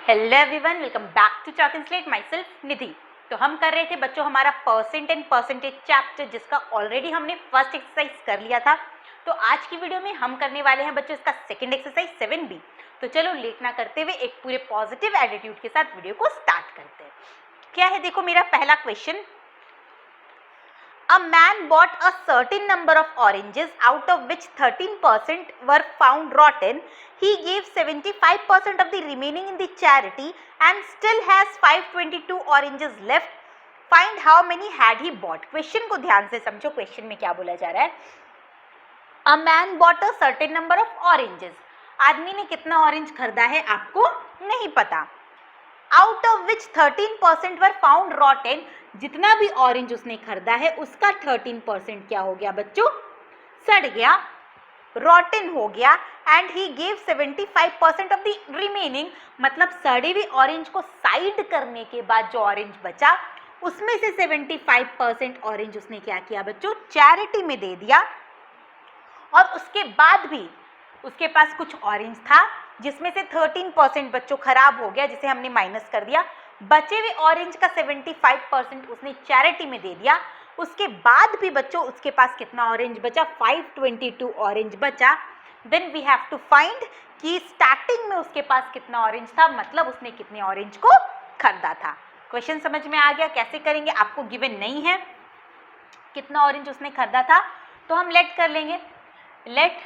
Hello everyone, welcome back to chalk and slate. Myself Nidhi. तो हम कर रहे थे बच्चों हमारा परसेंट एंड परसेंटेज चैप्टर, जिसका ऑलरेडी हमने फर्स्ट एक्सरसाइज कर लिया था। तो आज की वीडियो में हम करने वाले हैं बच्चों इसका सेकंड एक्सरसाइज 7B। तो चलो लेट ना करते हुए एक पूरे पॉजिटिव एटीट्यूड के साथ वीडियो को स्टार्ट करते हैं। क्या है देखो मेरा पहला question. A man bought a certain number of oranges, out of which 13% were found rotten. He gave 75% of the remaining in the charity and still has 522 oranges left. Find how many had he bought. Question को ध्यान से समझो, question में क्या बोला जा रहा है। A man bought a certain number of oranges. आदमी ने कितना ऑरेंज खरीदा है आपको नहीं पता। Out of which 13% were found Rotten, जितना भी ऑरेंज उसने खरीदा है उसका 13% क्या हो गया बच्चों, सड़ गया, रॉटेन हो गया। And he gave 75% of the remaining, मतलब सड़े हुए ऑरेंज को साइड करने के बाद जो ऑरेंज बचा उसमें से 75% ऑरेंज उसने क्या किया बच्चों, चैरिटी में दे दिया। और उसके बाद भी उसके पास कुछ ऑरेंज था जिसमें से 13% बच्चों खराब हो गया, जिसे हमने माइनस कर दिया। बचे हुए ऑरेंज का 75% उसने चैरिटी में दे दिया। उसके बाद भी बच्चों उसके पास कितना ऑरेंज बचा, 522 ऑरेंज बचा। Then we have to find कि स्टार्टिंग में उसके पास कितना ऑरेंज था, मतलब उसने कितने ऑरेंज को खरीदा था। क्वेश्चन समझ में आ गया? कैसे करेंगे आपको गिवन नहीं है कितना ऑरेंज उसने खरीदा था, तो हम लेट कर लेंगे। Let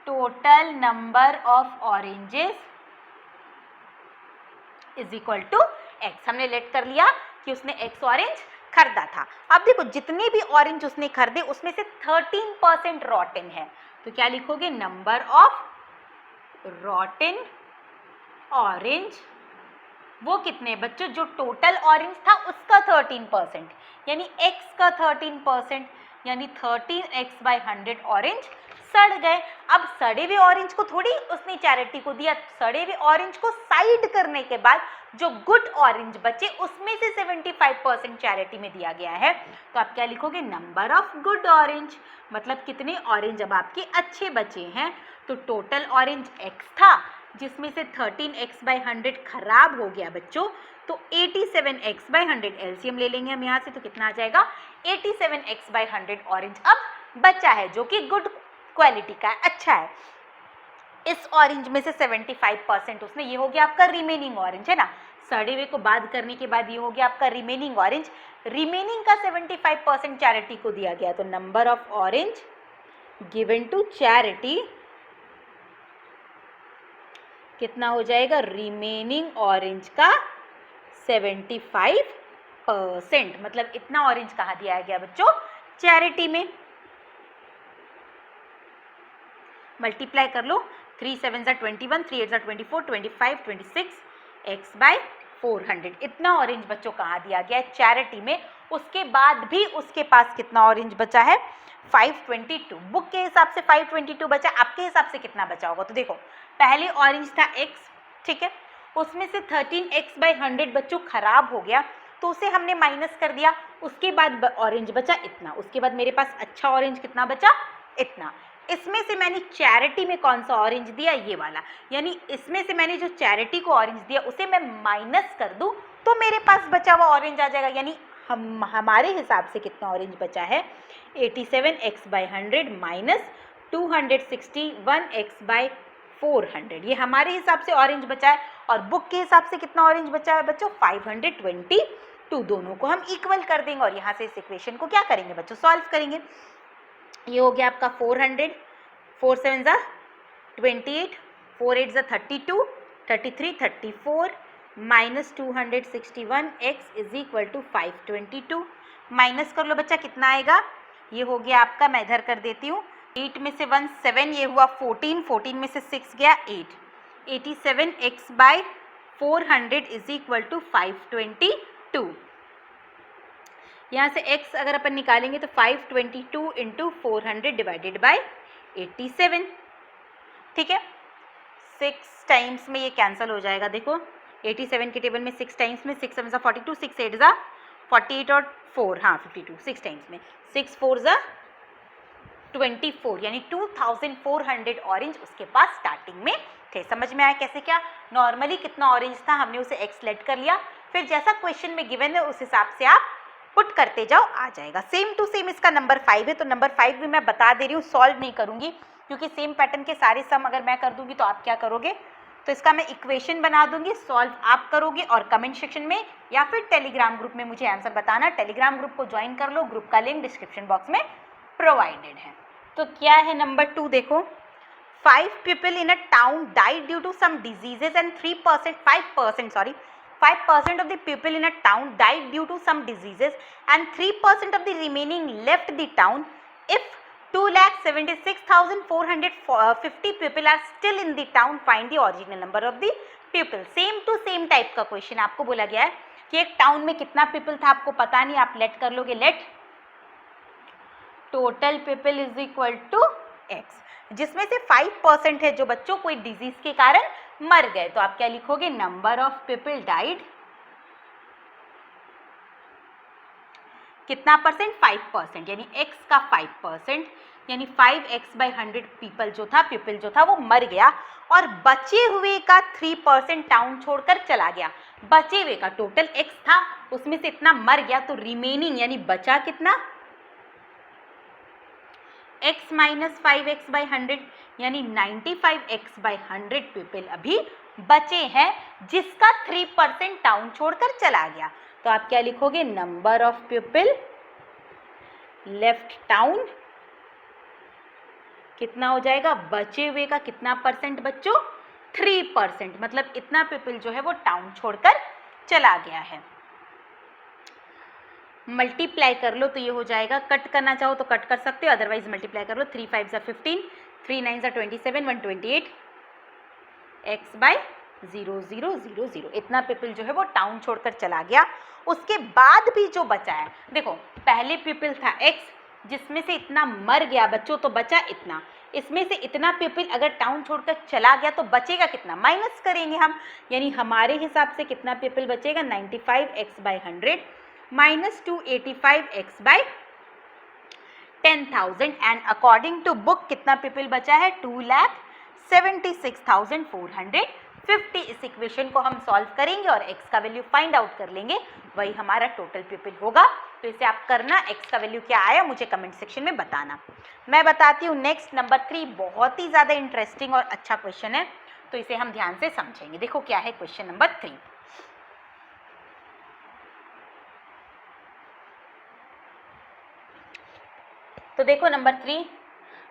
total number of oranges is equal to X. हमने लेट कर लिया कि उसने एक्स ऑरेंज खरीदा था। अब देखो जितने भी ऑरेंज उसने खरीदे उसमें से 13% रॉटेन है, तो क्या लिखोगे, नंबर ऑफ रॉटेन ऑरेंज। वो कितने बच्चों, जो टोटल ऑरेंज था उसका 13%, यानी x का 13%, यानी 13x/100 ऑरेंज सड़ गए। अब सड़े हुए ऑरेंज को थोड़ी उसने चैरिटी को दिया, सड़े हुए ऑरेंज को साइड करने के बाद जो गुड ऑरेंज बचे उसमें से 75% चैरिटी में दिया गया है। तो आप क्या लिखोगे, नंबर ऑफ गुड ऑरेंज, मतलब कितने ऑरेंज अब आपके अच्छे बचे हैं। तो टोटल ऑरेंज x था जिसमें से 13x/100 खराब हो गया बच्चों, तो 87x/100 एलसीएम ले लेंगे हम यहाँ से, तो कितना आ जाएगा, 87x/100 ऑरेंज अब बचा है, जो कि गुड क्वालिटी का है, अच्छा है। इस ऑरेंज में से 75% उसने, ये हो गया आपका रिमेनिंग ऑरेंज है ना, सड़े हुए को बाद करने के बाद ये हो गया आपका रिमेनिंग ऑरेंज। रिमेनिंग का 75% चैरिटी को दिया गया, तो number of orange given to charity कितना हो जाएगा, रिमेनिंग ऑरेंज का 75%, मतलब इतना ऑरेंज कहाँ दिया गया बच्चों, चैरिटी में। मल्टीप्लाई कर लो, 3 7 21, 3 8 24, 25 26 x/400, इतना ऑरेंज बच्चों कहाँ दिया गया है, चैरिटी में। उसके बाद भी उसके पास कितना ऑरेंज बचा है, 522। बुक के हिसाब से 522 बचा, आपके हिसाब से कितना बचा होगा, तो देखो पहले ऑरेंज था x, ठीक है, उसमें से 13x/100 बच्चों खराब हो गया, तो उसे हमने माइनस कर दिया। उसके बाद ऑरेंज बचा इतना, उसके बाद मेरे पास अच्छा ऑरेंज कितना बचा, इतना। इसमें से मैंने चैरिटी में कौन सा ऑरेंज दिया, ये वाला, यानी इसमें से मैंने जो चैरिटी को ऑरेंज दिया उसे मैं माइनस कर दूं तो मेरे पास बचा हुआ ऑरेंज आ जाएगा। यानी हमारे हिसाब से कितना ऑरेंज बचा है, 87x/100 माइनस 261x/400, ये हमारे हिसाब से ऑरेंज बचा है। और बुक के हिसाब से कितना ऑरेंज बचा है बच्चों, 522। दोनों को हम इक्वल कर देंगे और यहाँ से इस इक्वेशन को क्या करेंगे बच्चों, सॉल्व करेंगे। ये हो गया आपका 400, 4 7 28, 4 8 32, 33 34 minus 261x is equal to 522। Minus कर लो बच्चा, कितना आएगा, ये हो गया आपका, मैं इधर कर देती हूँ, 8 में से 1 7, ये हुआ 14, 14 में से 6 गया 8, 87x/400 इज इक्वल टू 522। यहाँ से x अगर अपन निकालेंगे तो 522 इंटू 400 डिवाइडेड बाई 87, ठीक है। 6 टाइम्स में ये कैंसिल हो जाएगा, देखो 87 के टेबल में 6 टाइम्स में 6 7 42, 6 8 48 और 4, हाँ 52, 6 टाइम्स में 6 4 24 यानी 2400 ऑरेंज उसके पास स्टार्टिंग में थे। समझ में आया कैसे? क्या नॉर्मली कितना ऑरेंज था हमने उसे एक्स लेट कर लिया, फिर जैसा क्वेश्चन में गिवन है उस हिसाब से आप पुट करते जाओ, आ जाएगा। सेम टू सेम इसका नंबर 5 है, तो नंबर 5 भी मैं बता दे रही हूँ, सॉल्व नहीं करूँगी क्योंकि सेम पैटर्न के सारे सम अगर मैं कर दूंगी तो आप क्या करोगे, तो इसका मैं इक्वेशन बना दूंगी, सॉल्व आप करोगे और कमेंट सेक्शन में या फिर टेलीग्राम ग्रुप में मुझे आंसर बताना। टेलीग्राम ग्रुप को ज्वाइन कर लो, ग्रुप का लिंक डिस्क्रिप्शन बॉक्स में प्रोवाइडेड है। तो क्या है नंबर 2 देखो, 5 people in a town died due to some diseases and 5% of the people in a town died due to some diseases and 3% of the remaining left the town. If 2,76,450 people are still in the town, find the original number of the people. Same to same type का question आपको बोला गया है कि एक town में कितना people था आपको पता नहीं, आप लेट कर लोगे, let total people is equal to X, जिसमें से 5% है जो बच्चों कोई डिजीज के कारण मर गए, तो आप क्या लिखोगे, नंबर ऑफ पीपल डाइड, कितना परसेंट, 5%, यानी x का 5%, यानी 5x/100 पीपल जो था वो मर गया, और बचे हुए का 3% टाउन छोड़कर चला गया। बचे हुए का टोटल x था, उसमें से इतना मर गया, तो रिमेनिंग यानी बचा कितना, x - 5x/100 यानी 95x/100 पीपल अभी बचे हैं, जिसका 3% टाउन छोड़कर चला गया। तो आप क्या लिखोगे, number of people left town, कितना हो जाएगा, बचे हुए का कितना परसेंट बच्चों, 3%, मतलब इतना पीपल जो है वो टाउन छोड़कर चला गया है। मल्टीप्लाई कर लो तो ये हो जाएगा, कट करना चाहो तो कट कर सकते हो, अदरवाइज मल्टीप्लाई कर लो, 3 5 15, 3 9 27, 128, x/0000, इतना पीपल जो है वो टाउन छोड़कर चला गया। उसके बाद भी जो बचा है, देखो पहले पीपल था x, जिसमें से इतना मर गया बच्चों, तो बचा इतना, इसमें से इतना पीपल अगर टाउन छोड़कर चला गया तो बचेगा कितना, माइनस करेंगे हम, यानी हमारे हिसाब से कितना पीपल बचेगा, 95x/100 minus 285x/10,000 and according to book कितना पीपल बचा है, 2,76,450। इस इक्वेशन को हम सॉल्व करेंगे और x का वैल्यू फाइंड आउट कर लेंगे, वही हमारा टोटल पीपल होगा। तो इसे आप करना, x का वैल्यू क्या आया मुझे कमेंट सेक्शन में बताना। मैं बताती हूँ नेक्स्ट नंबर 3, बहुत ही ज़्यादा इंटरेस्टिंग और अच्छा क्वेश्चन है, तो इसे हम ध्यान से समझेंगे। देखो क्या है क्वेश्चन नंबर 3। तो देखो नंबर 3,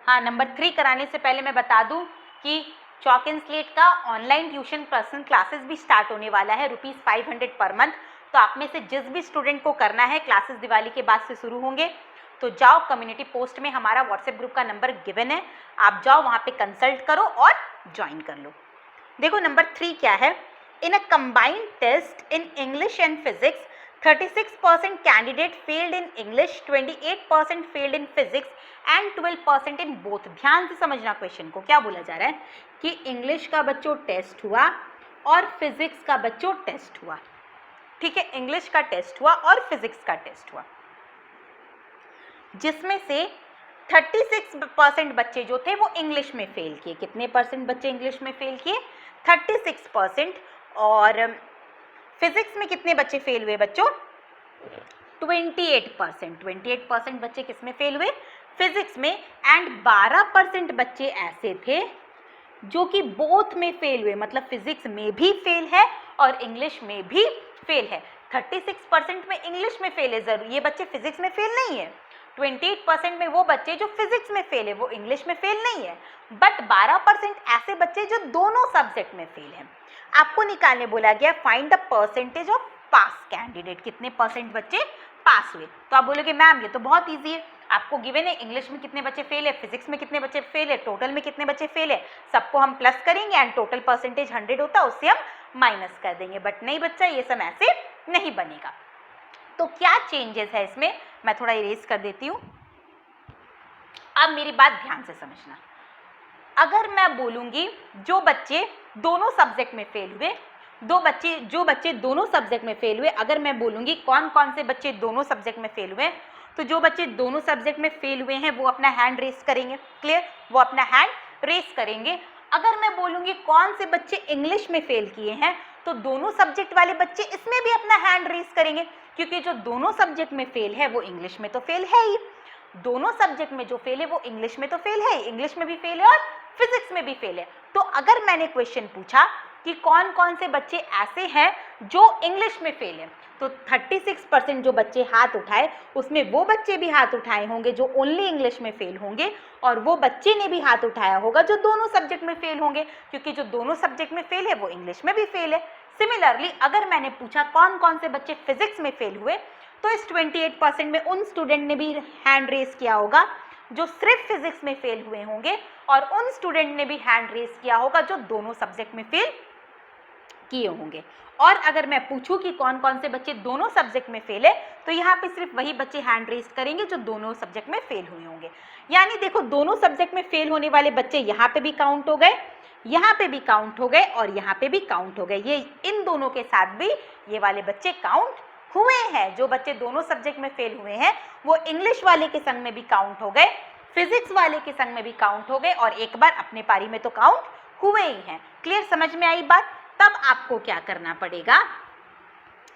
हाँ नंबर 3 कराने से पहले मैं बता दूं कि चॉक एंड स्लेट का ऑनलाइन ट्यूशन पर्सनल क्लासेस भी स्टार्ट होने वाला है, ₹500 पर मंथ। तो आप में से जिस भी स्टूडेंट को करना है, क्लासेस दिवाली के बाद से शुरू होंगे, तो जाओ कम्युनिटी पोस्ट में हमारा व्हाट्सएप ग्रुप का नंबर गिवन है, आप जाओ वहाँ पे कंसल्ट करो और ज्वाइन कर लो। देखो नंबर 3 क्या है, in a combined test in English and physics 36% candidate failed in English, 28% failed in physics and 12% in both. ध्यान से समझना क्वेश्चन को, क्या बोला जा रहा है कि इंग्लिश का बच्चों टेस्ट हुआ और फिजिक्स का बच्चों टेस्ट हुआ, ठीक है, इंग्लिश का टेस्ट हुआ और फिजिक्स का टेस्ट हुआ, जिसमें से 36% बच्चे जो थे वो इंग्लिश में फेल किए। कितने परसेंट बच्चे इंग्लिश में फेल किए, 36%। और फिजिक्स में कितने बच्चे फेल हुए बच्चों, 28%। 28% बच्चे किस में फेल हुए, फिजिक्स में। एंड 12% बच्चे ऐसे थे जो कि बोथ में फेल हुए, मतलब फिजिक्स में भी फेल है और इंग्लिश में भी फेल है। 36% में इंग्लिश में फेल है जरूर, ये बच्चे फिजिक्स में फेल नहीं है। 28% में वो बच्चे जो फिजिक्स में फेल है, वो इंग्लिश में फेल नहीं है। बट 12% ऐसे बच्चे जो दोनों सब्जेक्ट में फेल हैं। आपको निकालने बोला गया find the percentage of pass candidate, कितने परसेंट बच्चे पास हुए। तो आप बोलोगे मैम ये तो बहुत ईजी है, आपको गिवन है इंग्लिश में कितने बच्चे फेल है, फिजिक्स में कितने बच्चे फेल है, टोटल में कितने बच्चे फेल है, सबको हम प्लस करेंगे एंड टोटल परसेंटेज 100 होता है, उससे हम माइनस कर देंगे। बट नहीं बच्चा, ये सब ऐसे नहीं बनेगा। तो क्या चेंजेस है इसमें, मैं थोड़ा इरेज कर देती हूँ। अब मेरी बात ध्यान से समझना, अगर मैं बोलूँगी जो बच्चे दोनों सब्जेक्ट में फेल हुए, जो बच्चे दोनों सब्जेक्ट में फेल हुए, अगर मैं बोलूँगी कौन कौन से बच्चे दोनों सब्जेक्ट में फेल हुए, तो जो बच्चे दोनों सब्जेक्ट में फेल हुए हैं वो अपना हैंड रेस करेंगे। क्लियर, वो अपना हैंड रेस करेंगे। अगर मैं बोलूँगी कौन से बच्चे इंग्लिश में फेल किए हैं, तो दोनों सब्जेक्ट वाले बच्चे इसमें भी अपना हैंड रेस करेंगे, क्योंकि जो दोनों सब्जेक्ट में फेल है वो इंग्लिश में तो फेल है ही। दोनों सब्जेक्ट में जो फेल है वो इंग्लिश में तो फेल है, इंग्लिश में भी फेल है और फिजिक्स में भी फेल है। तो अगर मैंने क्वेश्चन पूछा कि कौन कौन से बच्चे ऐसे हैं जो इंग्लिश में फेल है, तो 36% जो बच्चे हाथ उठाए उसमें वो बच्चे भी हाथ उठाए होंगे जो ओनली इंग्लिश में फेल होंगे, और वो बच्चे ने भी हाथ उठाया होगा जो दोनों सब्जेक्ट में फेल होंगे, क्योंकि जो दोनों सब्जेक्ट में फेल है वो इंग्लिश में भी फेल है। सिमिलरली अगर मैंने पूछा कौन कौन से बच्चे फिजिक्स में फेल हुए, तो इस 28% में उन स्टूडेंट ने भी हैंड रेस किया होगा जो सिर्फ फिजिक्स में फेल हुए होंगे, और उन स्टूडेंट ने भी हैंड रेस किया होगा जो दोनों सब्जेक्ट में फेल किए होंगे। और अगर मैं पूछूं कि कौन कौन से बच्चे दोनों सब्जेक्ट में फेल है, तो यहाँ पे सिर्फ वही बच्चे हैंड रेस करेंगे जो दोनों सब्जेक्ट में फेल हुए होंगे। यानी देखो, दोनों सब्जेक्ट में फेल होने वाले बच्चे यहाँ पे भी काउंट हो गए, यहाँ पे भी काउंट हो गए और यहाँ पे भी काउंट हो गए। ये इन दोनों के साथ भी ये वाले बच्चे काउंट हुए हैं। जो बच्चे दोनों सब्जेक्ट में फेल हुए हैं वो इंग्लिश वाले के संग में भी काउंट हो गए, फिजिक्स वाले के संग में भी काउंट हो गए, और एक बार अपने पारी में तो काउंट हुए ही हैं। क्लियर, समझ में आई बात? तब आपको क्या करना पड़ेगा,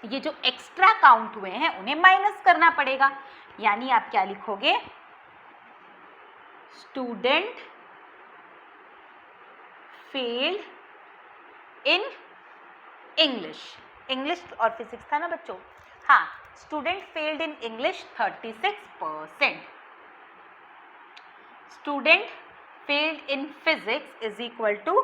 ये जो एक्स्ट्रा काउंट हुए हैं उन्हें माइनस करना पड़ेगा। यानी आप क्या लिखोगे, student failed in English, English और फिजिक्स था ना बच्चों, हाँ, student failed in English 36%, student failed in physics is equal to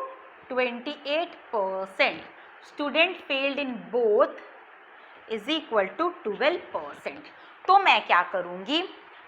28%, student failed in both is equal to 12%। तो मैं क्या करूँगी,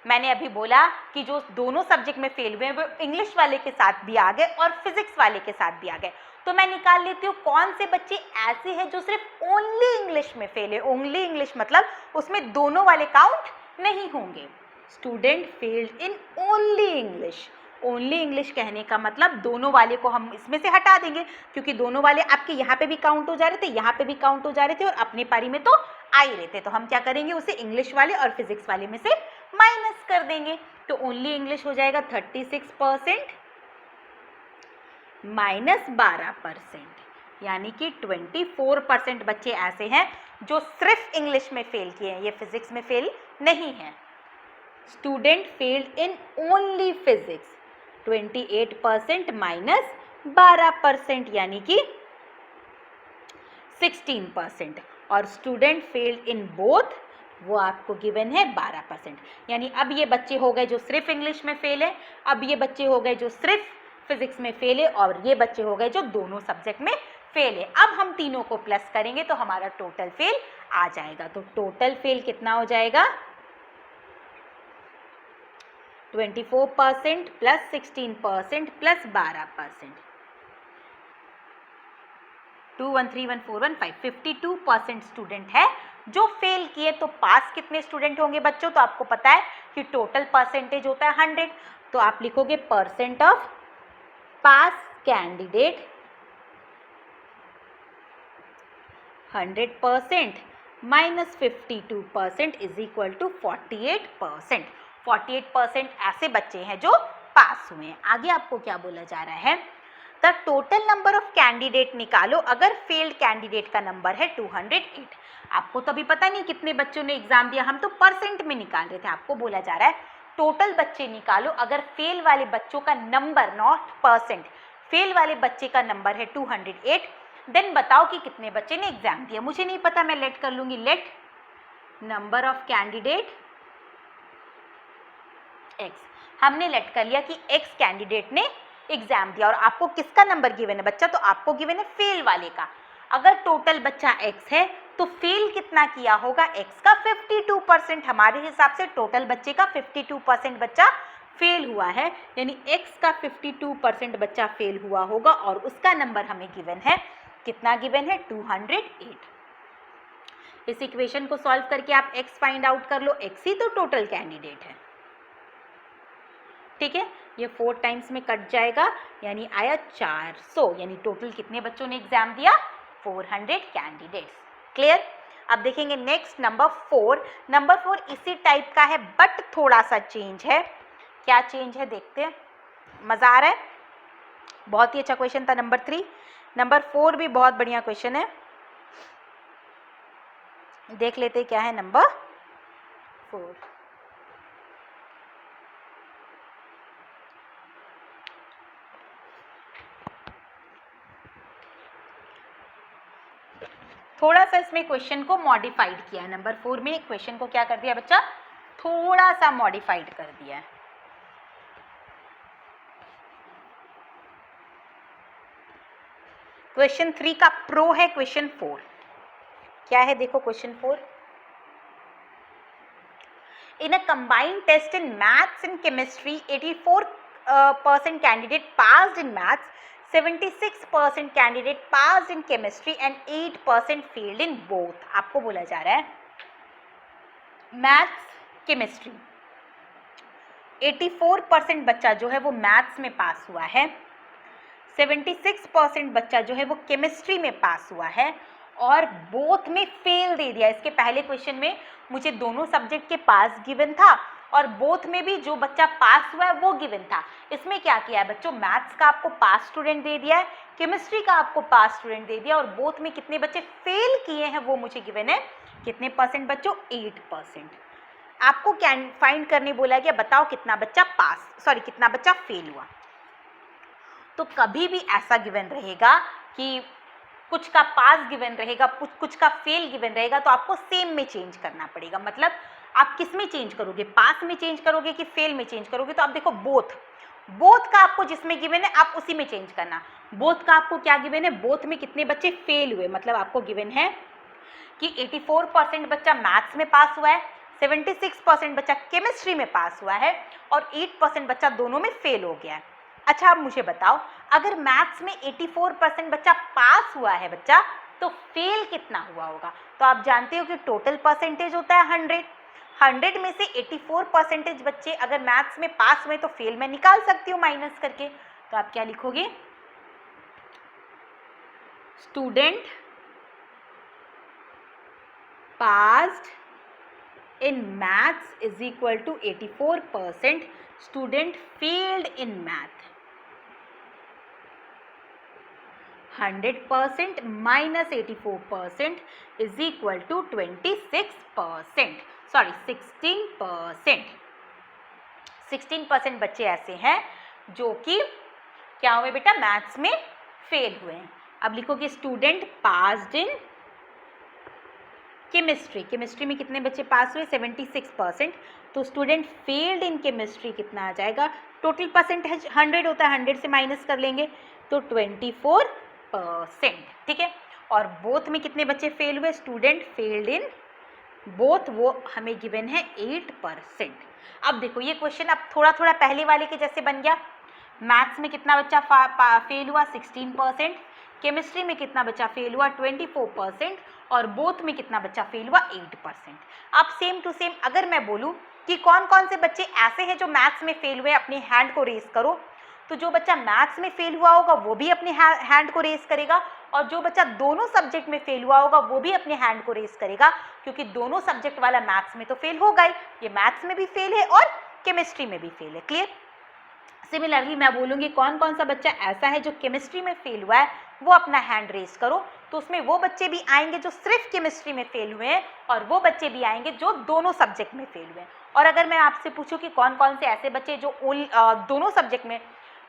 मैंने अभी बोला कि जो दोनों सब्जेक्ट में फेल हुए हैं वो इंग्लिश वाले के साथ भी आ गए और फिजिक्स वाले के साथ भी आ गए। तो मैं निकाल लेती हूँ कौन से बच्चे ऐसे हैं जो सिर्फ ओनली इंग्लिश में फेल है। ओनली इंग्लिश मतलब उसमें दोनों वाले काउंट नहीं होंगे। Student failed in only English, only English कहने का मतलब दोनों वाले को हम इसमें से हटा देंगे, क्योंकि दोनों वाले आपके यहाँ पे भी काउंट हो जा रहे थे, यहाँ पे भी काउंट हो जा रहे थे और अपने पारी में तो आ ही रहे थे। तो हम क्या करेंगे, उसे इंग्लिश वाले और फिजिक्स वाले में से माइनस कर देंगे। तो ओनली इंग्लिश हो जाएगा 36% माइनस 12%, यानी कि 24% बच्चे ऐसे हैं जो सिर्फ इंग्लिश में फेल किए हैं, ये फिजिक्स में फेल नहीं है। Student failed in only physics 28% minus 12%, यानी कि 16%, और स्टूडेंट फेल्ड इन बोथ वो आपको गिवन है 12%। यानी अब ये बच्चे हो गए जो सिर्फ इंग्लिश में फेल है, अब ये बच्चे हो गए जो सिर्फ फिजिक्स में फेल है, और ये बच्चे हो गए जो दोनों सब्जेक्ट में फेल है। अब हम तीनों को प्लस करेंगे तो हमारा टोटल फेल आ जाएगा। तो टोटल फेल कितना हो जाएगा, 24% प्लस 16% प्लस 12%, 2131415 52% स्टूडेंट है जो फेल किए। तो पास कितने स्टूडेंट होंगे बच्चों, तो आपको पता है कि टोटल परसेंटेज होता है 100, तो आप लिखोगे percent of pass candidate 100% minus 52% is equal to 48%। 48% ऐसे बच्चे हैं जो पास हुए हैं। आगे आपको क्या बोला जा रहा है, the total number of candidate निकालो अगर फेल्ड कैंडिडेट का नंबर है 208। आपको तो अभी पता नहीं कितने बच्चों ने एग्जाम दिया, हम तो परसेंट में निकाल रहे थे। आपको बोला जा रहा है टोटल बच्चे निकालो अगर फेल वाले बच्चों का नंबर, नॉट परसेंट, फेल वाले बच्चे का नंबर है 208, देन बताओ कि कितने बच्चे ने एग्जाम दिया। मुझे नहीं पता, मैं लेट कर लूंगी, let number of candidate x. हमने लेट कर लिया कि एक्स कैंडिडेट ने एग्जाम दिया, और आपको किसका नंबर गिवन है बच्चा, तो आपको गिवन है फेल वाले का। अगर टोटल बच्चा एक्स है तो फेल कितना किया होगा, एक्स का 52%। हमारे हिसाब से टोटल बच्चे का 52% बच्चा फेल हुआ है, यानी एक्स का 52% बच्चा फेल हुआ होगा, और उसका नंबर हमें गिवन है, कितना गिवन है, 208। इस इक्वेशन को सॉल्व करके आप एक्स फाइंड आउट कर लो, एक्स ही तो टोटल कैंडिडेट है। ठीक है, ये 4 टाइम्स में कट जाएगा, यानी आया 400, यानी टोटल कितने बच्चों ने एग्जाम दिया, 400 कैंडिडेट्स। क्लियर। अब देखेंगे नेक्स्ट नंबर 4। नंबर 4 इसी टाइप का है बट थोड़ा सा चेंज है। क्या चेंज है देखते हैं, मज़ा आ रहा है, बहुत ही अच्छा क्वेश्चन था नंबर 3। नंबर 4 भी बहुत बढ़िया क्वेश्चन है, देख लेते हैं क्या है नंबर 4। थोड़ा सा इसमें क्वेश्चन को मॉडिफाइड किया है। नंबर 4 में क्वेश्चन को क्या कर दिया बच्चा, थोड़ा सा मॉडिफाइड कर दिया है। क्वेश्चन 3 का प्रो है क्वेश्चन 4। क्या है देखो question 4। In a combined test in maths and chemistry, 84% candidate passed in maths, 76% candidate passed in chemistry and 8% failed in both। आपको बोला जा रहा है मैथ्स केमिस्ट्री 84% बच्चा जो है वो मैथ्स में पास हुआ है, 76% बच्चा जो है वो केमिस्ट्री में पास हुआ है और बोथ में फेल दे दिया। इसके पहले क्वेश्चन में मुझे दोनों सब्जेक्ट के पास गिवन था और बोथ में भी जो बच्चा पास हुआ है वो गिवन था। इसमें क्या किया है बच्चों, मैथ्स का आपको पास स्टूडेंट दे दिया है, केमिस्ट्री का आपको पास स्टूडेंट दे दिया और बोथ में कितने बच्चे फेल किए हैं वो मुझे गिवन है। कितने परसेंट बच्चों, 8%। आपको क्या फाइंड करने बोला गया, बताओ कितना बच्चा कितना बच्चा फेल हुआ। तो कभी भी ऐसा गिवन रहेगा कि कुछ का पास गिवन रहेगा, कुछ का फेल गिवन रहेगा, तो आपको सेम में चेंज करना पड़ेगा। मतलब आप किस में चेंज करोगे, पास में चेंज करोगे कि फेल में चेंज करोगे। तो आप देखो बोथ का आपको जिसमें गिवन है आप उसी में चेंज करना। बोथ का आपको क्या गिवन है, बोथ में कितने बच्चे फेल हुए, मतलब आपको गिवन है कि 84% बच्चा मैथ्स में पास हुआ है, 76% बच्चा केमिस्ट्री में पास हुआ है और 8% बच्चा दोनों में फेल हो गया है। अच्छा अब मुझे बताओ, अगर मैथ्स में 84% बच्चा पास हुआ है बच्चा, तो फेल कितना हुआ होगा। तो आप जानते हो कि टोटल परसेंटेज होता है 100 में से 84% बच्चे अगर मैथ्स में पास हुए तो फेल में निकाल सकती हूँ माइनस करके। तो आप क्या लिखोगे, student passed in maths is equal to 84%, student failed in math। 100% minus 84% is equal to 26%, sorry 16%। 16% बच्चे ऐसे हैं जो कि क्या हुए बेटा, मैथ्स में फेल हुए हैं। अब लिखोगे स्टूडेंट पास्ड इन केमिस्ट्री में कितने बच्चे पास हुए, 76%। तो स्टूडेंट फेल्ड इन केमिस्ट्री कितना आ जाएगा, टोटल परसेंटेज 100 होता है, 100 से माइनस कर लेंगे तो 24%। ठीक है, और बोथ में कितने बच्चे फेल हुए, स्टूडेंट फेल्ड इन बोथ, वो हमें गिवन है 8%। अब देखो ये क्वेश्चन अब थोड़ा थोड़ा पहले वाले के जैसे बन गया। मैथ्स में कितना बच्चा फेल हुआ, 16%। केमिस्ट्री में कितना बच्चा फेल हुआ, 24%। और बोथ में कितना बच्चा फेल हुआ, 8%। अब सेम टू सेम अगर मैं बोलूं कि कौन कौन से बच्चे ऐसे हैं जो मैथ्स में फेल हुए, अपने हैंड को रेज करो, तो जो बच्चा मैथ्स में फेल हुआ होगा वो भी अपने हैंड को रेज करेगा और जो बच्चा दोनों सब्जेक्ट में फेल हुआ होगा वो भी अपने हैंड को रेज करेगा, क्योंकि दोनों सब्जेक्ट वाला मैथ्स में तो फेल होगा ही, ये मैथ्स में भी फेल है और केमिस्ट्री में भी फेल है। क्लियर। सिमिलरली मैं बोलूँगी कौन कौन सा बच्चा ऐसा है जो केमिस्ट्री में फेल हुआ है, वो अपना हैंड रेज करो। तो उसमें वो बच्चे भी आएंगे जो सिर्फ केमिस्ट्री में फेल हुए हैं और वो बच्चे भी आएंगे जो दोनों सब्जेक्ट में फेल हुए हैं। और अगर मैं आपसे पूछूं कि कौन कौन से ऐसे बच्चे जो दोनों सब्जेक्ट में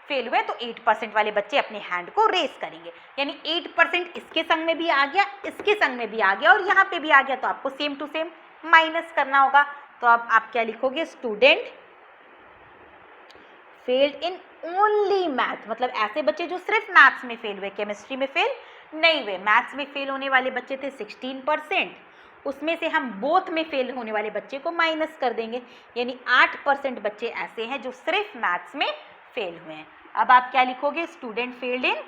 फेल हुए, तो 8% वाले बच्चे अपने हैंड को रेज करेंगे। यानी 8% इसके संग में भी आ गया, इसके संग में भी आ गया और यहाँ पे भी आ गया, तो आपको सेम टू सेम माइनस करना होगा। तो अब आप क्या लिखोगे, student failed in only math, मतलब ऐसे बच्चे जो सिर्फ मैथ्स में फेल हुए, केमिस्ट्री में फेल नहीं हुए। मैथ्स में फेल होने वाले बच्चे थे 16%, उसमें से हम बोथ में फेल होने वाले बच्चे को माइनस कर देंगे, यानी 8% बच्चे ऐसे हैं जो सिर्फ मैथ्स में फेल हुए हैं। अब आप क्या लिखोगे, student failed in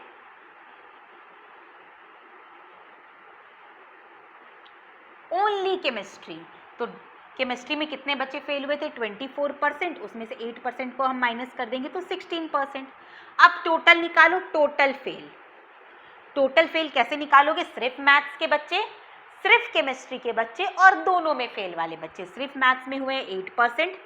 only chemistry. तो केमिस्ट्री में कितने बच्चे फेल हुए थे, 24%, उसमें से 8% को हम माइनस कर देंगे तो 16%। अब टोटल निकालो, टोटल फेल कैसे निकालोगे, सिर्फ मैथ्स के बच्चे सिर्फ केमिस्ट्री के बच्चे और दोनों में फेल वाले बच्चे। सिर्फ मैथ्स में हुए 8%,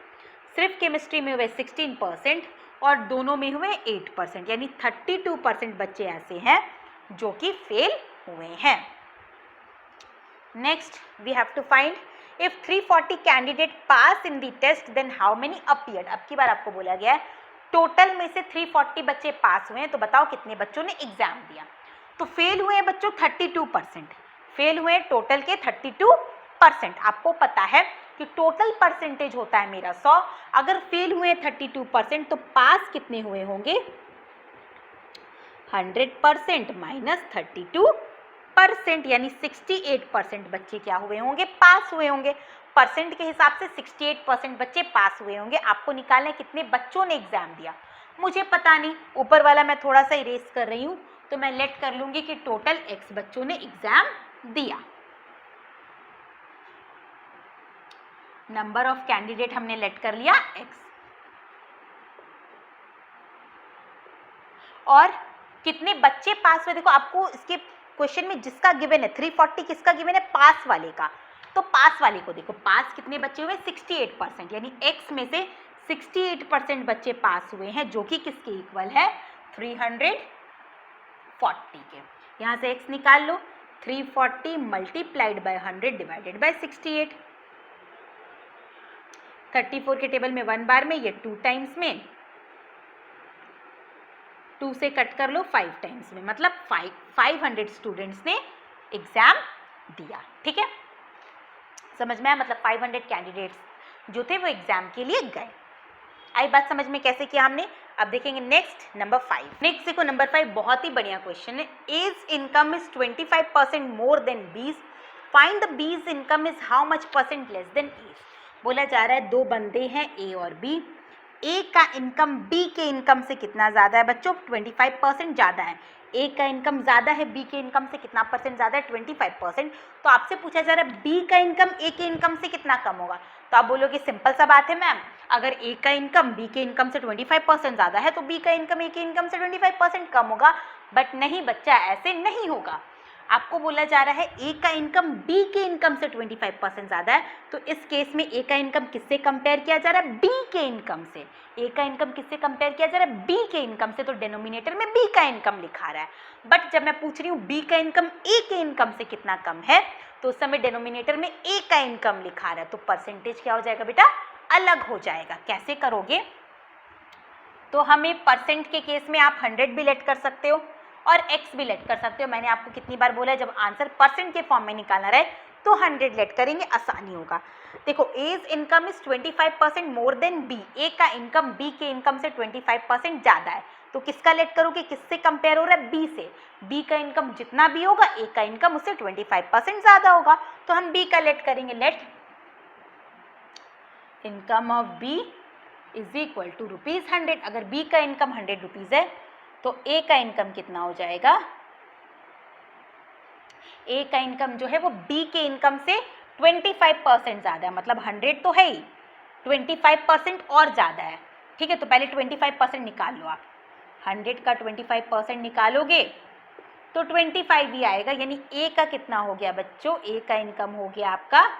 सिर्फ केमिस्ट्री में हुए 16% और दोनों में हुए 8%, यानी 32% बच्चे ऐसे हैं जो कि फेल हुए हैं। Next we have to find if 340 candidate pass in the test then how many appeared. अब की बार आपको बोला गया है टोटल में से 340 बच्चे पास हुए हैं, तो बताओ कितने बच्चों ने एग्जाम दिया। तो फेल हुए हैं बच्चों 32%, फेल हुए टोटल के 32%। आपको पता है कि टोटल परसेंटेज होता है मेरा 100, अगर फेल हुए 32% तो पास कितने हुए होंगे 100% माइनस 32%, यानी 68% बच्चे क्या हुए होंगे, पास हुए होंगे। परसेंट के हिसाब से 68% बच्चे पास हुए होंगे। आपको निकालना है कितने बच्चों ने एग्जाम दिया, मुझे पता नहीं, ऊपर वाला मैं थोड़ा सा इरेज कर रही हूँ, तो मैं लेट कर लूंगी कि टोटल x बच्चों ने एग्जाम दिया। नंबर ऑफ कैंडिडेट हमने लेट कर लिया x, और कितने बच्चे पास हुए। देखो आपको इसके क्वेश्चन में जिसका गिवन है 340 किसका गिवन है, पास वाले का, तो पास वाले को देखो, पास कितने बच्चे हुए 68%, यानी x में से 68% बच्चे पास हुए हैं, जो कि किसके इक्वल है 340 के। यहाँ से x निकाल लो, 340 मल्टीप्लाइड बाय 100 डिवाइडेड बाय 68। 34 के टेबल में 1 बार में, ये 2 टाइम्स में, 2 से कट कर लो 5 टाइम्स में, मतलब 500 स्टूडेंट्स ने एग्जाम दिया। ठीक है, समझ में आया, मतलब 500 कैंडिडेट्स जो थे वो एग्जाम के लिए गए। आई बात समझ में कैसे किया हमने। अब देखेंगे नेक्स्ट नंबर 5। नेक्स्ट देखो नंबर 5 बहुत ही बढ़िया क्वेश्चन है। A's income is 25% more than B's, find the B's income is how much percent less than A's. बोला जा रहा है दो बंदे हैं ए और बी, ए का इनकम बी के इनकम से कितना ज़्यादा है बच्चों, 25% ज़्यादा है। ए का इनकम ज़्यादा है, बी के इनकम से कितना परसेंट ज़्यादा है, 25%। तो आपसे पूछा जा रहा है बी का इनकम ए के इनकम से कितना कम होगा। तो आप बोलोगे सिंपल सा बात है मैम, अगर ए का इनकम बी के इनकम से 25% ज़्यादा है तो बी का इनकम ए के इनकम से 25% कम होगा। बट नहीं बच्चा, ऐसे नहीं होगा। आपको बोला जा रहा है ए का इनकम बी के इनकम से 25% ज़्यादा है, तो इस केस में ए का इनकम किससे कंपेयर किया जा रहा है, बी के इनकम से। ए का इनकम किससे कंपेयर किया जा रहा है, बी के इनकम से, तो डिनोमिनेटर में बी का इनकम लिखा रहा है। बट जब मैं पूछ रही हूँ बी का इनकम ए के इनकम से कितना कम है, तो उस समय डिनोमिनेटर में ए का इनकम लिखा रहा है, तो परसेंटेज क्या हो जाएगा बेटा, अलग हो जाएगा। कैसे करोगे, तो हमें परसेंट के केस में आप 100 भी लेट कर सकते हो और x भी लेट कर सकते हो। मैंने आपको कितनी बार बोला है, जब आंसर परसेंट के फॉर्म में निकालना रहे तो 100 लेट करेंगे, आसानी होगा। देखो A's income is 25% more than B, A का इनकम बी के इनकम से 25% ज़्यादा है, तो किसका लेट करोगे, किससे कंपेयर हो रहा है, बी से। बी का इनकम जितना भी होगा ए का इनकम उससे 25% ज़्यादा होगा, तो हम बी का लेट करेंगे। Let income of B is equal to ₹100। अगर बी का इनकम 100 रुपीज़ है तो ए का इनकम कितना हो जाएगा, ए का इनकम जो है वो बी के इनकम से 25% ज़्यादा है, मतलब 100 तो है ही, 25% और ज़्यादा है। ठीक है, तो पहले 25% निकाल लो आप। 100 का 25% निकालोगे तो 25 ही आएगा, यानी ए का कितना हो गया बच्चों, ए का इनकम हो गया आपका,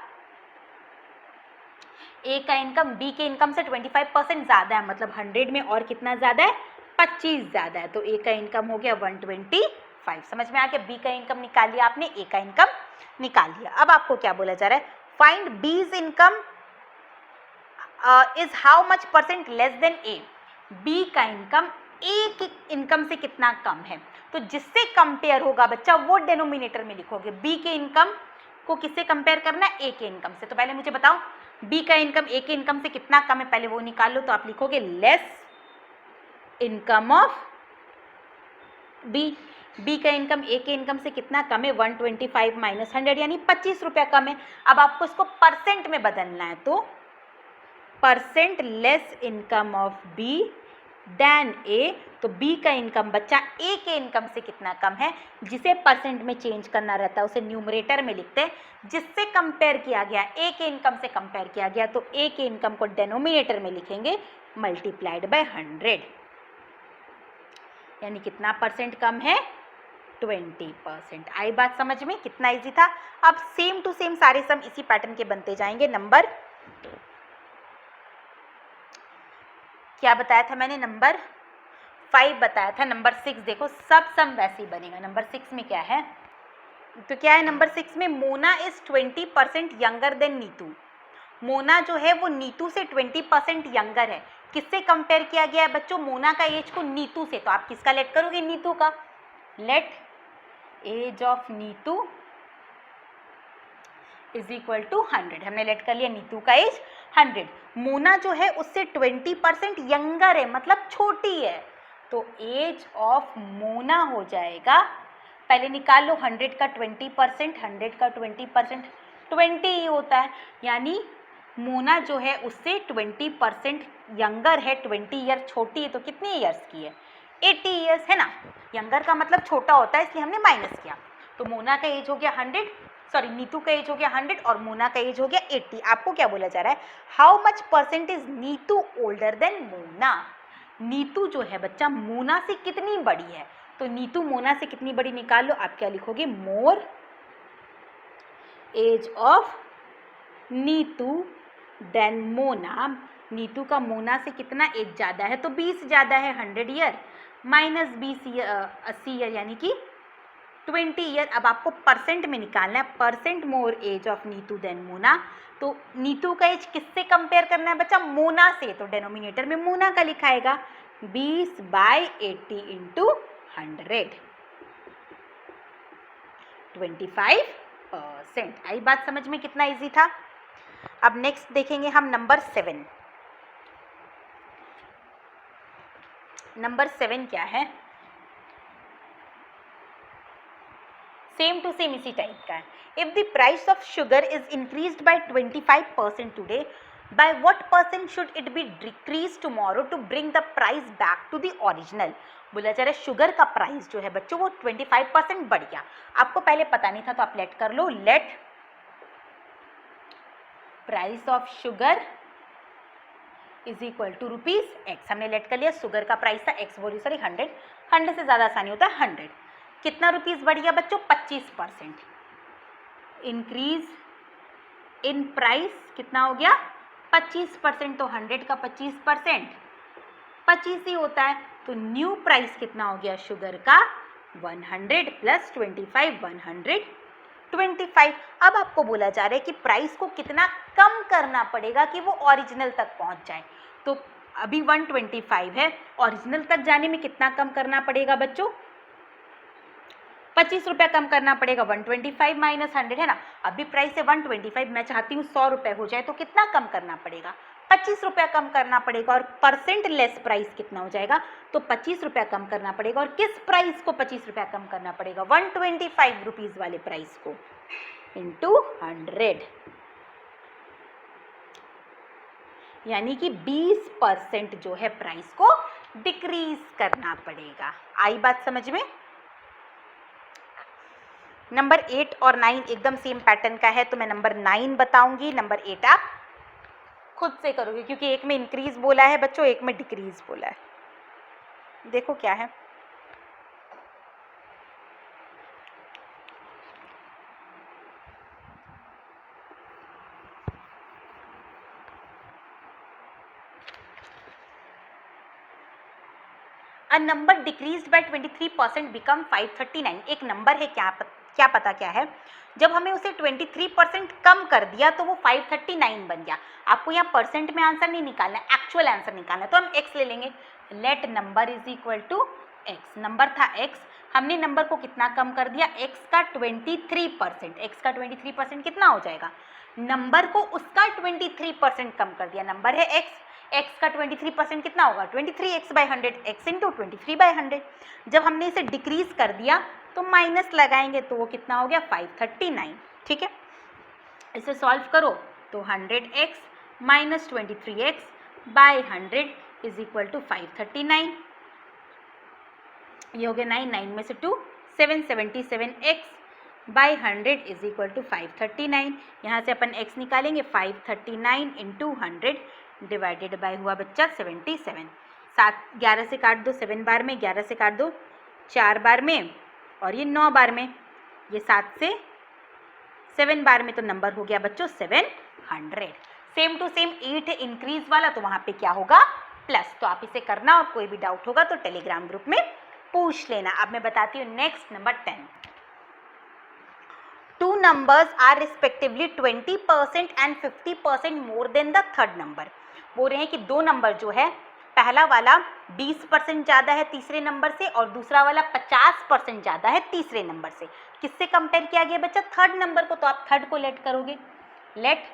ए का इनकम बी के इनकम से 25% ज़्यादा है, मतलब 100 में और कितना ज़्यादा है, 25 ज़्यादा है, तो ए का इनकम हो गया 125। समझ में आ गया, बी का इनकम निकाल लिया आपने, ए का इनकम निकाल लिया। अब आपको क्या बोला जा रहा है, find B's income is how much percent less than A. B का इनकम ए की इनकम से कितना कम है, तो जिससे कंपेयर होगा बच्चा वो डिनोमिनेटर में लिखोगे। बी के इनकम को किससे कंपेयर करना है, ए के इनकम से। तो पहले मुझे बताओ बी का इनकम ए के इनकम से कितना कम है, पहले वो निकाल लो। तो आप लिखोगे less income of B. B का इनकम ए के इनकम से कितना कम है, 125 माइनस 100, यानी 25 रुपया कम है। अब आपको इसको परसेंट में बदलना है, तो percent less income of B than A. तो बी का इनकम बच्चा ए के इनकम से कितना कम है, जिसे परसेंट में चेंज करना रहता है उसे न्यूमरेटर में लिखते हैं। जिससे कंपेयर किया गया, ए के इनकम से कंपेयर किया गया, तो ए के इनकम को डिनोमिनेटर में लिखेंगे मल्टीप्लाइड बाय 100, यानी कितना परसेंट कम है, 20%। आई बात समझ में? कितना इजी था। अब सेम टू सेम सारे सम इसी पैटर्न के बनते जाएंगे। नंबर क्या बताया था मैंने? नंबर 5 बताया था। नंबर 6 देखो, सब सम वैसे ही बनेगा। नंबर 6 में क्या है? तो क्या है नंबर 6 में? Mona is 20% younger than Neetu. Mona जो है वो नीतू से 20% यंगर है। किससे कंपेयर किया गया है बच्चों? मोना का एज को नीतू से। तो आप किसका लेट करोगे? नीतू का। Let age of Neetu is equal to 100। हमने लेट कर लिया नीतू का एज 100। मोना जो है उससे 20% यंगर है, मतलब छोटी है। तो एज ऑफ मोना हो जाएगा, पहले निकाल लो 100 का 20%, 100 का 20%, 20 ही होता है। यानी मोना जो है उससे 20% यंगर है, 20 ईयर छोटी है। तो कितने ईयर्स की है? 80 ईयर्स है ना। यंगर का मतलब छोटा होता है, इसलिए हमने माइनस किया। तो मोना का एज हो गया 100, सॉरी नीतू का एज हो गया 100 और मोना का एज हो गया 80। आपको क्या बोला जा रहा है? How much percent is Neetu older than Mona. Neetu जो है बच्चा मोना से कितनी बड़ी है? तो नीतू मोना से कितनी बड़ी निकाल लो। आप क्या लिखोगे? More age of Neetu than Mona. Neetu का मोना से कितना एज ज़्यादा है? तो 20 ज़्यादा है, 100 ईयर माइनस 20 80 ईयर, यानी कि 20 ईयर। अब आपको परसेंट में निकालना है। Percent more age of Neetu than Mona. तो नीतू का एज किससे कंपेयर करना है बच्चा? मोना से। तो डेनोमिनेटर में मोना का लिखाएगा 20/80 इंटू 100, 25%। आई बात समझ में? कितना इजी था। अब नेक्स्ट देखेंगे हम नंबर 7। नंबर 7 क्या है? सेम टू सेम इसी टाइप का है। If the price of sugar is increased by 25% today, by what percent should it be decrease tomorrow to bring the price back to the original. बोला जा रहा है sugar का प्राइस जो है बच्चों वो 25% बढ़ गया। आपको पहले पता नहीं था तो आप लेट कर लो। Let price of sugar is equal to ₹x। हमने लेट कर लिया, शुगर का प्राइस था x, बोली सॉरी 100। 100 से ज़्यादा आसानी होता है 100। कितना रुपीस बढ़ गया बच्चों? 25%। इंक्रीज इन प्राइस कितना हो गया? 25%। तो 100 का 25% 25 ही होता है। तो न्यू प्राइस कितना हो गया शुगर का? 100 प्लस 25, 125। अब आपको बोला जा रहा है कि प्राइस को कितना कम करना पड़ेगा कि वो ओरिजिनल तक पहुंच जाए। तो अभी 125 है, ओरिजिनल तक जाने में कितना कम करना पड़ेगा बच्चों? 25 रुपया कम करना पड़ेगा। 125 माइनस 100 है ना। अभी प्राइस है 125, मैं चाहती हूँ 100 रुपये हो जाए, तो कितना कम करना पड़ेगा? 25 रुपया कम करना पड़ेगा। और परसेंट लेस प्राइस कितना हो जाएगा? तो 25 रुपया कम करना पड़ेगा। और किस प्राइस को 25 रुपया कम करना पड़ेगा? 125 रुपीज़ वाले प्राइस को इंटू 100, यानी कि 20% जो है प्राइस को डिक्रीज करना पड़ेगा। आई बात समझ में? नंबर 8 और 9 एकदम सेम पैटर्न का है, तो मैं नंबर 9 बताऊंगी। नंबर 8 आप खुद से करोगे, क्योंकि एक में इंक्रीज बोला है बच्चों, एक में डिक्रीज बोला है। देखो क्या है। A number decreased bye 23% become 539। एक नंबर है, क्या पता क्या है। जब हमें उसे 23% कम कर दिया तो वो 539 बन गया। आपको यहाँ परसेंट में आंसर नहीं निकालना है, एक्चुअल आंसर निकालना है। तो हम x ले लेंगे। Let number is equal to x। Number था x, हमने नंबर को कितना कम कर दिया? x का 23%। x का 23% कितना हो जाएगा? नंबर को उसका 23% कम कर दिया। नंबर है x, x का 23% कितना होगा? 23x/100, x into 23/100। जब हमने इसे डिक्रीज कर दिया तो माइनस लगाएंगे, तो वो कितना हो गया? 539। ठीक है, इसे सॉल्व करो तो 100x minus 23x/100 is equal to 539। ये हो गया 9, 9 में से 2 777x/100 इज इक्वल टू 539। यहाँ से अपन x निकालेंगे, 539 इंटू 100 डिवाइडेड बाय हुआ बच्चा 77। 7 11 से काट दो 7 बार में, 11 से काट दो 4 बार में, और ये 9 बार में, ये 7 से 7 बार में, तो नंबर हो गया बच्चों 700। सेम टू सेम 8 है इंक्रीज वाला, तो वहाँ पे क्या होगा प्लस। तो आप इसे करना और कोई भी डाउट होगा तो टेलीग्राम ग्रुप में पूछ लेना। अब मैं बताती हूँ next number 10। Two numbers are respectively 20% and 50% more than the third number। बोल रहे हैं कि दो नंबर जो है, पहला वाला 20% ज़्यादा है तीसरे नंबर से और दूसरा वाला 50% ज़्यादा है तीसरे नंबर से। किससे कंपेयर किया गया बच्चा? थर्ड नंबर को। तो आप थर्ड को लेट करोगे, let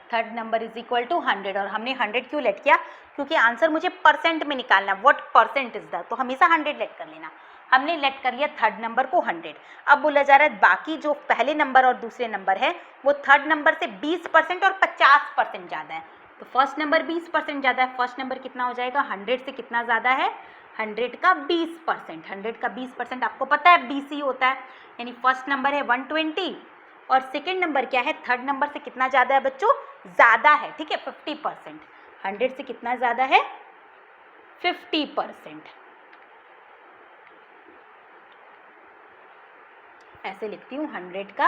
third number is equal to 100। और हमने 100 क्यों लेट किया? क्योंकि आंसर मुझे परसेंट में निकालना, व्हाट परसेंट इज द, तो हमेशा 100 लेट कर लेना। हमने लेट कर लिया थर्ड नंबर को 100। अब बोला जा रहा है बाकी जो पहले नंबर और दूसरे नंबर है वो थर्ड नंबर से 20% और 50% ज़्यादा है। तो फर्स्ट नंबर 20% ज़्यादा है, फर्स्ट नंबर कितना हो जाएगा? 100 से कितना ज़्यादा है? 100 का 20%। 100 का 20% आपको पता है 20 ही होता है, यानी फर्स्ट नंबर है 120 और सेकेंड नंबर क्या है? थर्ड नंबर से कितना ज़्यादा है बच्चों? ज़्यादा है, ठीक है, 50%। 100 से कितना ज़्यादा है? 50%। ऐसे लिखती हूँ 100 का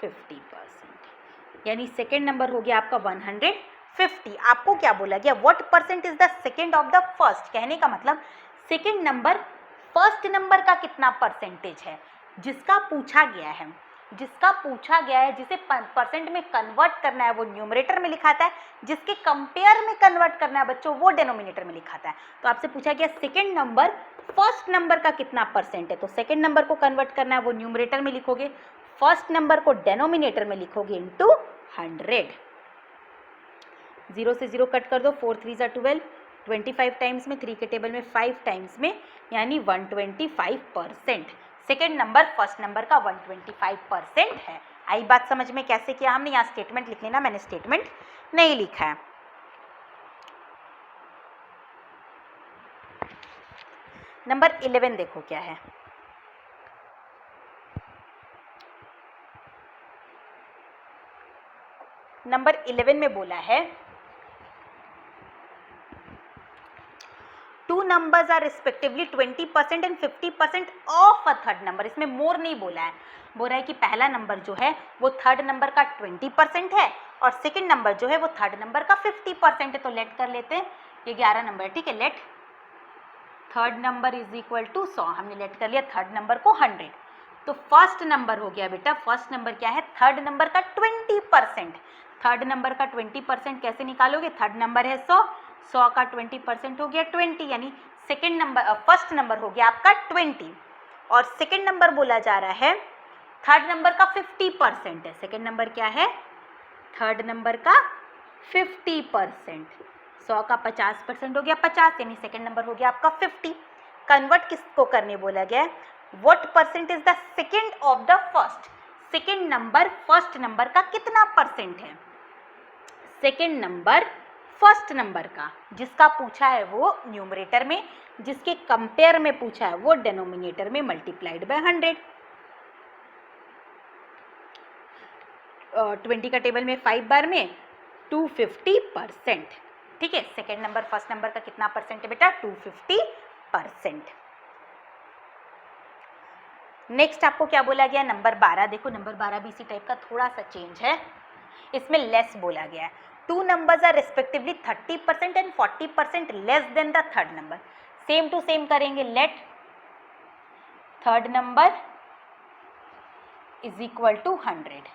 50%, यानी सेकेंड नंबर हो गया आपका 150। आपको क्या बोला गया? What percent is the second of the first. कहने का मतलब सेकेंड नंबर फर्स्ट नंबर का कितना परसेंटेज है, जिसका पूछा गया है, जिसे परसेंट में कन्वर्ट करना है वो न्यूमरेटर में लिखाता है, जिसके कंपेयर में कन्वर्ट करना है बच्चों वो डिनोमिनेटर में लिखाता है। तो आपसे पूछा गया सेकेंड नंबर फर्स्ट नंबर का कितना परसेंट है, तो सेकेंड नंबर को कन्वर्ट करना है वो न्यूमरेटर में लिखोगे, फर्स्ट नंबर को डिनोमिनेटर में लिखोगे इनटू 100। 0 से 0 कट कर दो, 4 3 ज़ा 12, 25 टाइम्स में, 3 के टेबल में 5 टाइम्स में, यानी 125%। सेकेंड नंबर फर्स्ट नंबर का 125% है। आई बात समझ में? कैसे किया हमने? यहाँ स्टेटमेंट लिख लेना, मैंने स्टेटमेंट नहीं लिखा है। नंबर 11 देखो क्या है। नंबर 11 में बोला है two numbers are respectively 20% and 50% of a third number. इसमें मोर नहीं बोला है, बोल रहा है कि पहला नंबर जो है वो थर्ड नंबर का 20% है और सेकंड नंबर जो है वो थर्ड नंबर का 50% है। तो लेट कर लेते हैं, ये 11 नंबर है, ठीक है। Let third number is equal to 100। हमने लेट कर लिया थर्ड नंबर को 100। तो फर्स्ट नंबर हो गया बेटा, फर्स्ट नंबर क्या है? थर्ड नंबर का 20%। थर्ड नंबर का 20% कैसे निकालोगे? थर्ड नंबर है 100, 100 का 20% हो गया 20, यानी सेकेंड नंबर फर्स्ट नंबर हो गया आपका 20 और सेकेंड नंबर बोला जा रहा है थर्ड नंबर का 50% है। सेकेंड नंबर क्या है? थर्ड नंबर का 50%। 100 का 50% हो गया 50, यानी सेकेंड नंबर हो गया आपका 50। कन्वर्ट किसको करने बोला गया है? What percent is the second of the first. Second number first number का कितना परसेंट है? सेकेंड नंबर फर्स्ट नंबर का, जिसका पूछा है वो न्यूमरेटर में, जिसके कंपेयर में पूछा है वो डिनोमिनेटर में मल्टीप्लाइड बाय 100। 20 का टेबल में 5 बार में 250%, ठीक है। सेकेंड नंबर फर्स्ट नंबर का कितना परसेंट है बेटा? 250%। नेक्स्ट आपको क्या बोला गया? नंबर 12 देखो, नंबर 12 भी इसी टाइप का, थोड़ा सा चेंज है, इसमें लेस बोला गया है। Two numbers are respectively 30% and 40% less than the third number. Same to same करेंगे, let third number is equal to 100।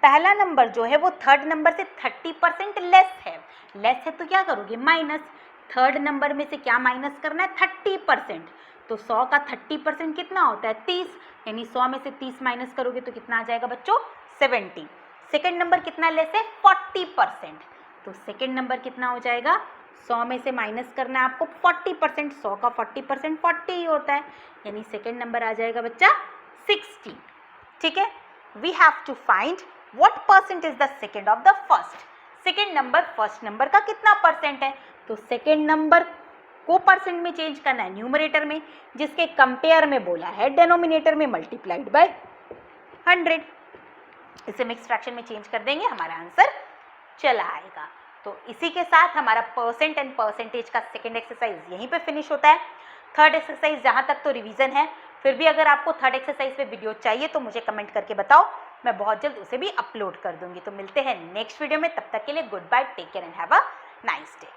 पहला नंबर जो है वो थर्ड नंबर से 30% लेस है, तो क्या करोगे? माइनस। थर्ड नंबर में से क्या माइनस करना है? 30%। तो 100 का 30% कितना होता है? 30, यानी 100 में से 30 माइनस करोगे तो कितना आ जाएगा बच्चों? 70। सेकेंड नंबर कितना लेस है? 40%। तो सेकेंड नंबर कितना हो जाएगा? 100 में से माइनस करना है आपको 40%। 100 का 40% 40 ही होता है, यानी सेकेंड नंबर आ जाएगा बच्चा 60, ठीक है। We have to find what percent is the second of the first. Second number first number का कितना परसेंट है? तो सेकेंड नंबर को परसेंट में चेंज करना है न्यूमरेटर में, जिसके कंपेयर में बोला है डिनोमिनेटर में मल्टीप्लाइड बाय 100। इसे मिक्स फ्रैक्शन में चेंज कर देंगे, हमारा आंसर चला आएगा। तो इसी के साथ हमारा परसेंट एंड परसेंटेज का सेकेंड एक्सरसाइज यहीं पे फिनिश होता है। थर्ड एक्सरसाइज जहाँ तक तो रिवीजन है, फिर भी अगर आपको थर्ड एक्सरसाइज पे वीडियो चाहिए तो मुझे कमेंट करके बताओ, मैं बहुत जल्द उसे भी अपलोड कर दूंगी। तो मिलते हैं नेक्स्ट वीडियो में, तब तक के लिए good bye, take care and have a nice day.